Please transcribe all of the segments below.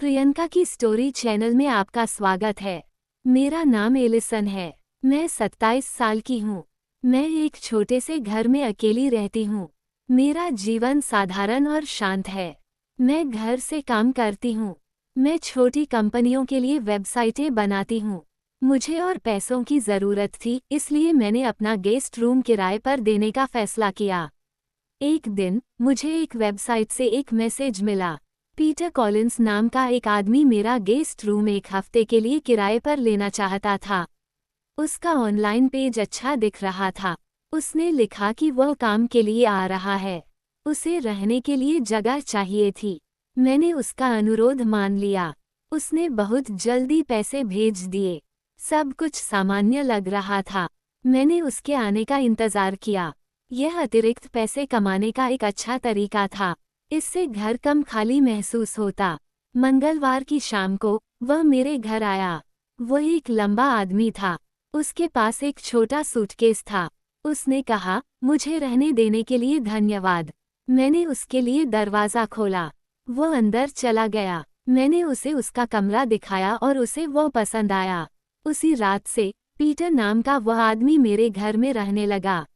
प्रियंका की story channel में आपका स्वागत है। मेरा नाम एलिसन है। मैं 27 साल की हूँ। मैं एक छोटे से घर में अकेली रहती हूँ। मेरा जीवन साधारण और शांत है। मैं घर से काम करती हूँ। मैं छोटी कंपनियों के लिए वेबसाइटें बनाती हूँ। मुझे और पैसों की ज़रूरत थी, इसलिए मैंने अपना गेस्ट रूम किराए पर देने का फैसला किया। एक दिन मुझे एक वेबसाइट से एक मैसेज मिला। पीटर कॉलिंस नाम का एक आदमी मेरा गेस्ट रूम एक हफ्ते के लिए किराए पर लेना चाहता था। उसका ऑनलाइन पेज अच्छा दिख रहा था। उसने लिखा कि वह काम के लिए आ रहा है। उसे रहने के लिए जगह चाहिए थी। मैंने उसका अनुरोध मान लिया। उसने बहुत जल्दी पैसे भेज दिए। सब कुछ सामान्य लग रहा था। मैंने उसके आने का इंतजार किया। यह अतिरिक्त पैसे कमाने का एक अच्छा तरीका था। इससे घर कम खाली महसूस होता। मंगलवार की शाम को वह मेरे घर आया। वह एक लंबा आदमी था। उसके पास एक छोटा सूटकेस था। उसने कहा, मुझे रहने देने के लिए धन्यवाद। मैंने उसके लिए दरवाज़ा खोला। वह अंदर चला गया। मैंने उसे उसका कमरा दिखाया और उसे वह पसंद आया। उसी रात से पीटर नाम का वह आदमी मेरे घर में रहने लगा।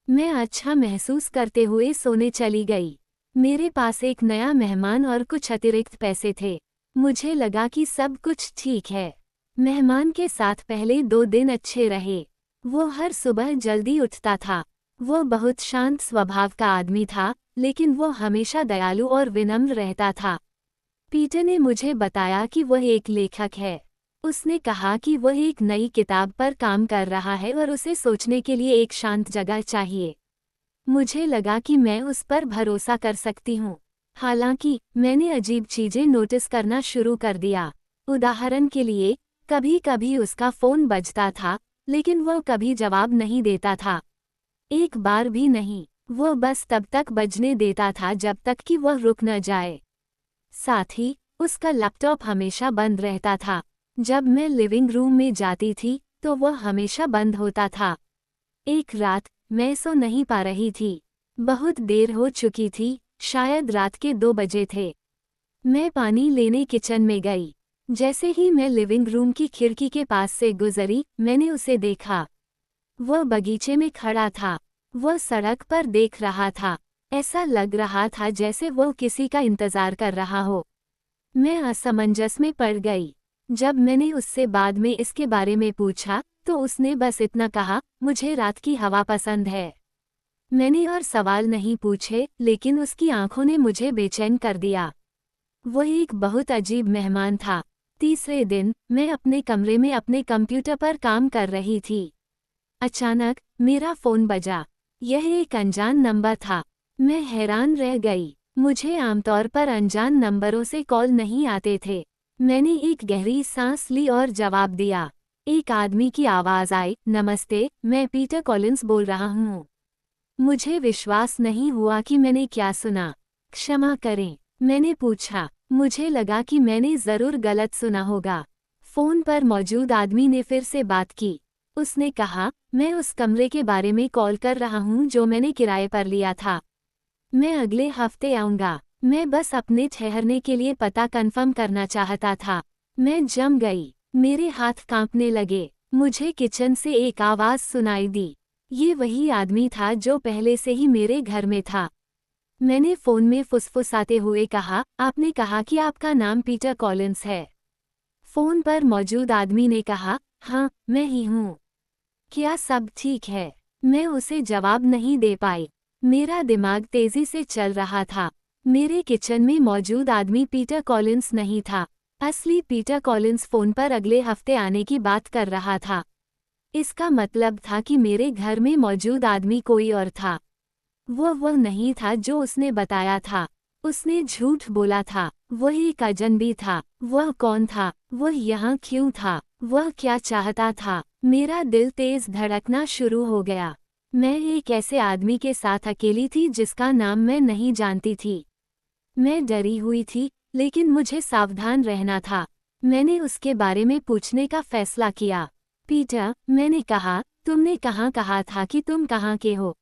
मैं अच्छा महसूस करते हुए सोने चली गई। मेरे पास एक नया मेहमान और कुछ अतिरिक्त पैसे थे। मुझे लगा कि सब कुछ ठीक है। मेहमान के साथ पहले 2 दिन अच्छे रहे। वो हर सुबह जल्दी उठता था। वो बहुत शांत स्वभाव का आदमी था, लेकिन वो हमेशा दयालु और विनम्र रहता था। पीटर ने मुझे बताया कि वह एक लेखक है। उसने कहा कि वह एक नई किताब पर काम कर रहा है और उसे सोचने के लिए एक शांत जगह चाहिए। मुझे लगा कि मैं उस पर भरोसा कर सकती हूँ। हालांकि मैंने अजीब चीजें नोटिस करना शुरू कर दिया। उदाहरण के लिए, कभी-कभी उसका फ़ोन बजता था, लेकिन वह कभी जवाब नहीं देता था। एक बार भी नहीं। वह बस तब तक बजने देता था जब तक कि वह रुक न जाए। साथ ही उसका लैपटॉप हमेशा बंद रहता था। जब मैं लिविंग रूम में जाती थी तो वह हमेशा बंद होता था। एक रात मैं सो नहीं पा रही थी। बहुत देर हो चुकी थी, शायद रात के 2 बजे थे। मैं पानी लेने किचन में गई। जैसे ही मैं लिविंग रूम की खिड़की के पास से गुजरी, मैंने उसे देखा। वह बगीचे में खड़ा था। वह सड़क पर देख रहा था। ऐसा लग रहा था जैसे वह किसी का इंतजार कर रहा हो। मैं असमंजस में पड़ गई। जब मैंने उससे बाद में इसके बारे में पूछा, तो उसने बस इतना कहा, मुझे रात की हवा पसंद है। मैंने और सवाल नहीं पूछे, लेकिन उसकी आंखों ने मुझे बेचैन कर दिया। वह एक बहुत अजीब मेहमान था। तीसरे दिन मैं अपने कमरे में अपने कंप्यूटर पर काम कर रही थी। अचानक मेरा फ़ोन बजा। यह एक अनजान नंबर था। मैं हैरान रह गई। मुझे आमतौर पर अनजान नंबरों से कॉल नहीं आते थे। मैंने एक गहरी सांस ली और जवाब दिया। एक आदमी की आवाज़ आई, नमस्ते, मैं पीटर कॉलिंस बोल रहा हूँ। मुझे विश्वास नहीं हुआ कि मैंने क्या सुना। क्षमा करें, मैंने पूछा। मुझे लगा कि मैंने ज़रूर गलत सुना होगा। फ़ोन पर मौजूद आदमी ने फिर से बात की। उसने कहा, मैं उस कमरे के बारे में कॉल कर रहा हूँ जो मैंने किराए पर लिया था। मैं अगले हफ्ते आऊँगा। मैं बस अपने ठहरने के लिए पता कंफर्म करना चाहता था। मैं जम गई। मेरे हाथ कांपने लगे। मुझे किचन से एक आवाज़ सुनाई दी। ये वही आदमी था जो पहले से ही मेरे घर में था। मैंने फ़ोन में फुसफुसाते हुए कहा, आपने कहा कि आपका नाम पीटर कॉलिंस है। फ़ोन पर मौजूद आदमी ने कहा, हाँ, मैं ही हूँ। क्या सब ठीक है? मैं उसे जवाब नहीं दे पाई। मेरा दिमाग तेजी से चल रहा था। मेरे किचन में मौजूद आदमी पीटर कॉलिंस नहीं था। असली पीटर कॉलिंस फ़ोन पर अगले हफ्ते आने की बात कर रहा था। इसका मतलब था कि मेरे घर में मौजूद आदमी कोई और था। वह नहीं था जो उसने बताया था। उसने झूठ बोला था। वह एक अजनबी था। वह कौन था? वह यहाँ क्यों था? वह क्या चाहता था? मेरा दिल तेज धड़कना शुरू हो गया। मैं एक ऐसे आदमी के साथ अकेली थी जिसका नाम मैं नहीं जानती थी। मैं डरी हुई थी, लेकिन मुझे सावधान रहना था। मैंने उसके बारे में पूछने का फैसला किया। पीटर, मैंने कहा, तुमने कहाँ कहा था कि तुम कहाँ के हो?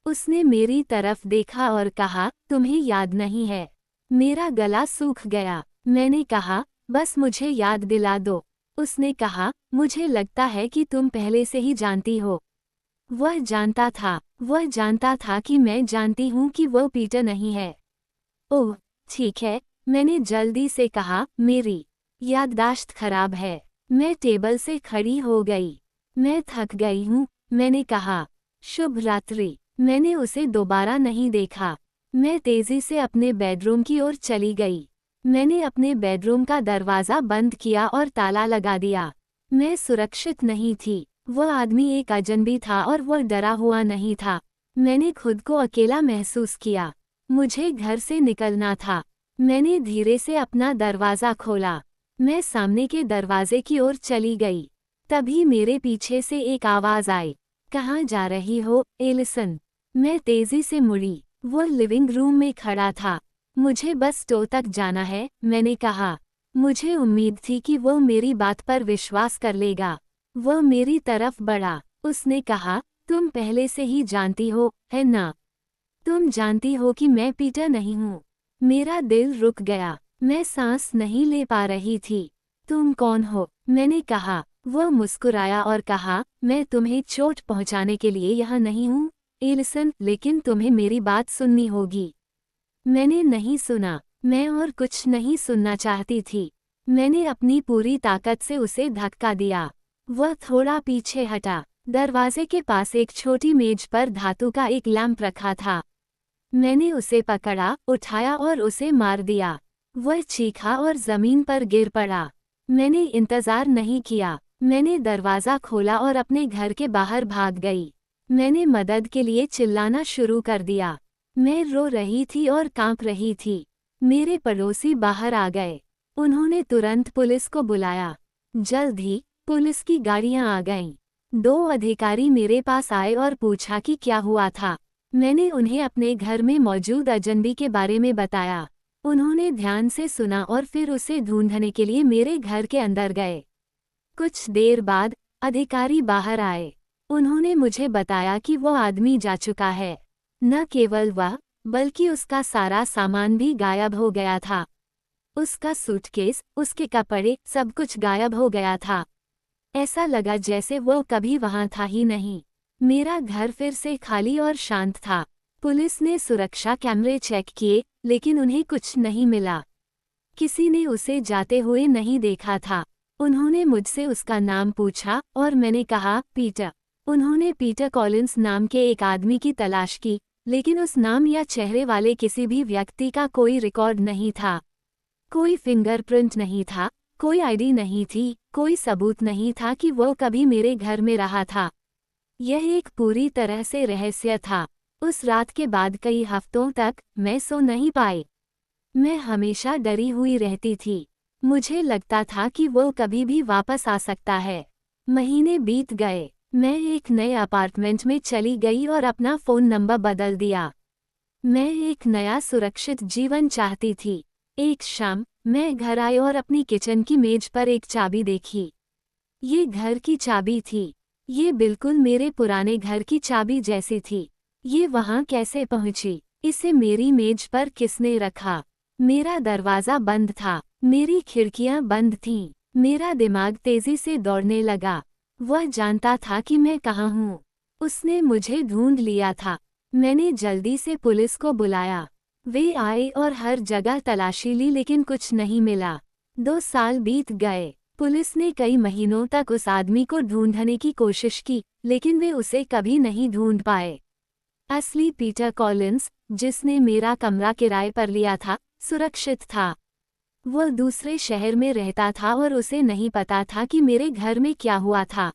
उसने मेरी तरफ देखा और कहा, तुम्हें याद नहीं है? मेरा गला सूख गया। मैंने कहा, बस मुझे याद दिला दो। उसने कहा, मुझे लगता है कि तुम पहले से ही जानती हो। वह जानता था कि मैं जानती हूँ कि वह पीटर नहीं है। ओह, ठीक है, मैंने जल्दी से कहा, मेरी याददाश्त खराब है। मैं टेबल से खड़ी हो गई। मैं थक गई हूँ, मैंने कहा। शुभ रात्रि। मैंने उसे दोबारा नहीं देखा। मैं तेजी से अपने बेडरूम की ओर चली गई। मैंने अपने बेडरूम का दरवाज़ा बंद किया और ताला लगा दिया। मैं सुरक्षित नहीं थी। वह आदमी एक अजनबी था और वह डरा हुआ नहीं था। मैंने खुद को अकेला महसूस किया। मुझे घर से निकलना था। मैंने धीरे से अपना दरवाज़ा खोला। मैं सामने के दरवाजे की ओर चली गई। तभी मेरे पीछे से एक आवाज़ आई, कहाँ जा रही हो, एलिसन? मैं तेजी से मुड़ी। वह लिविंग रूम में खड़ा था। मुझे बस स्टोर तक जाना है, मैंने कहा। मुझे उम्मीद थी कि वह मेरी बात पर विश्वास कर लेगा। वह मेरी तरफ बढ़ा। उसने कहा, तुम पहले से ही जानती हो, है ना? तुम जानती हो कि मैं पीटर नहीं हूँ। मेरा दिल रुक गया। मैं सांस नहीं ले पा रही थी। तुम कौन हो? मैंने कहा। वह मुस्कुराया और कहा, मैं तुम्हें चोट पहुंचाने के लिए यहाँ नहीं हूँ, एलिसन, लेकिन तुम्हें मेरी बात सुननी होगी। मैंने नहीं सुना। मैं और कुछ नहीं सुनना चाहती थी। मैंने अपनी पूरी ताकत से उसे धक्का दिया। वह थोड़ा पीछे हटा। दरवाजे के पास एक छोटी मेज पर धातु का एक लैंप रखा था। मैंने उसे पकड़ा, उठाया और उसे मार दिया। वह चीखा और जमीन पर गिर पड़ा। मैंने इंतजार नहीं किया। मैंने दरवाज़ा खोला और अपने घर के बाहर भाग गई। मैंने मदद के लिए चिल्लाना शुरू कर दिया। मैं रो रही थी और कांप रही थी। मेरे पड़ोसी बाहर आ गए। उन्होंने तुरंत पुलिस को बुलाया। जल्द ही पुलिस की गाड़ियां आ गईं। 2 अधिकारी मेरे पास आए और पूछा कि क्या हुआ था। मैंने उन्हें अपने घर में मौजूद अजनबी के बारे में बताया। उन्होंने ध्यान से सुना और फिर उसे ढूंढने के लिए मेरे घर के अंदर गए। कुछ देर बाद अधिकारी बाहर आए। उन्होंने मुझे बताया कि वो आदमी जा चुका है। न केवल वह, बल्कि उसका सारा सामान भी गायब हो गया था। उसका सूटकेस, उसके कपड़े, सब कुछ गायब हो गया था। ऐसा लगा जैसे वो कभी वहां था ही नहीं। मेरा घर फिर से खाली और शांत था। पुलिस ने सुरक्षा कैमरे चेक किए, लेकिन उन्हें कुछ नहीं मिला। किसी ने उसे जाते हुए नहीं देखा था। उन्होंने मुझसे उसका नाम पूछा और मैंने कहा, पीटर। उन्होंने पीटर कॉलिंस नाम के एक आदमी की तलाश की, लेकिन उस नाम या चेहरे वाले किसी भी व्यक्ति का कोई रिकॉर्ड नहीं था। कोई फिंगरप्रिंट नहीं था, कोई आईडी नहीं थी, कोई सबूत नहीं था कि वो कभी मेरे घर में रहा था। यह एक पूरी तरह से रहस्य था। उस रात के बाद कई हफ्तों तक मैं सो नहीं पाई। मैं हमेशा डरी हुई रहती थी। मुझे लगता था कि वो कभी भी वापस आ सकता है। महीने बीत गए। मैं एक नए अपार्टमेंट में चली गई और अपना फ़ोन नंबर बदल दिया। मैं एक नया सुरक्षित जीवन चाहती थी। एक शाम मैं घर आई और अपनी किचन की मेज पर एक चाबी देखी। ये घर की चाबी थी। ये बिल्कुल मेरे पुराने घर की चाबी जैसी थी। ये वहाँ कैसे पहुँची? इसे मेरी मेज पर किसने रखा? मेरा दरवाज़ा बंद था। मेरी खिड़कियाँ बंद थीं। मेरा दिमाग तेज़ी से दौड़ने लगा। वह जानता था कि मैं कहाँ हूँ। उसने मुझे ढूंढ लिया था। मैंने जल्दी से पुलिस को बुलाया। वे आए और हर जगह तलाशी ली, लेकिन कुछ नहीं मिला। 2 साल बीत गए। पुलिस ने कई महीनों तक उस आदमी को ढूंढने की कोशिश की, लेकिन वे उसे कभी नहीं ढूंढ पाए। असली पीटर कॉलिंस, जिसने मेरा कमरा किराए पर लिया था, सुरक्षित था। वह दूसरे शहर में रहता था और उसे नहीं पता था कि मेरे घर में क्या हुआ था।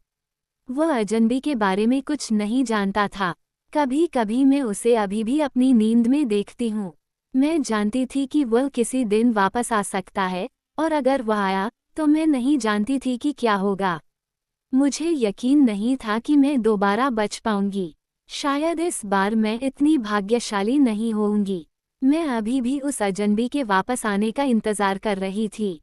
वह अजनबी के बारे में कुछ नहीं जानता था। कभी कभी मैं उसे अभी भी अपनी नींद में देखती हूँ। मैं जानती थी कि वह किसी दिन वापस आ सकता है, और अगर वह आया तो मैं नहीं जानती थी कि क्या होगा। मुझे यकीन नहीं था कि मैं दोबारा बच पाऊंगी। शायद इस बार मैं इतनी भाग्यशाली नहीं होऊंगी। मैं अभी भी उस अजनबी के वापस आने का इंतजार कर रही थी।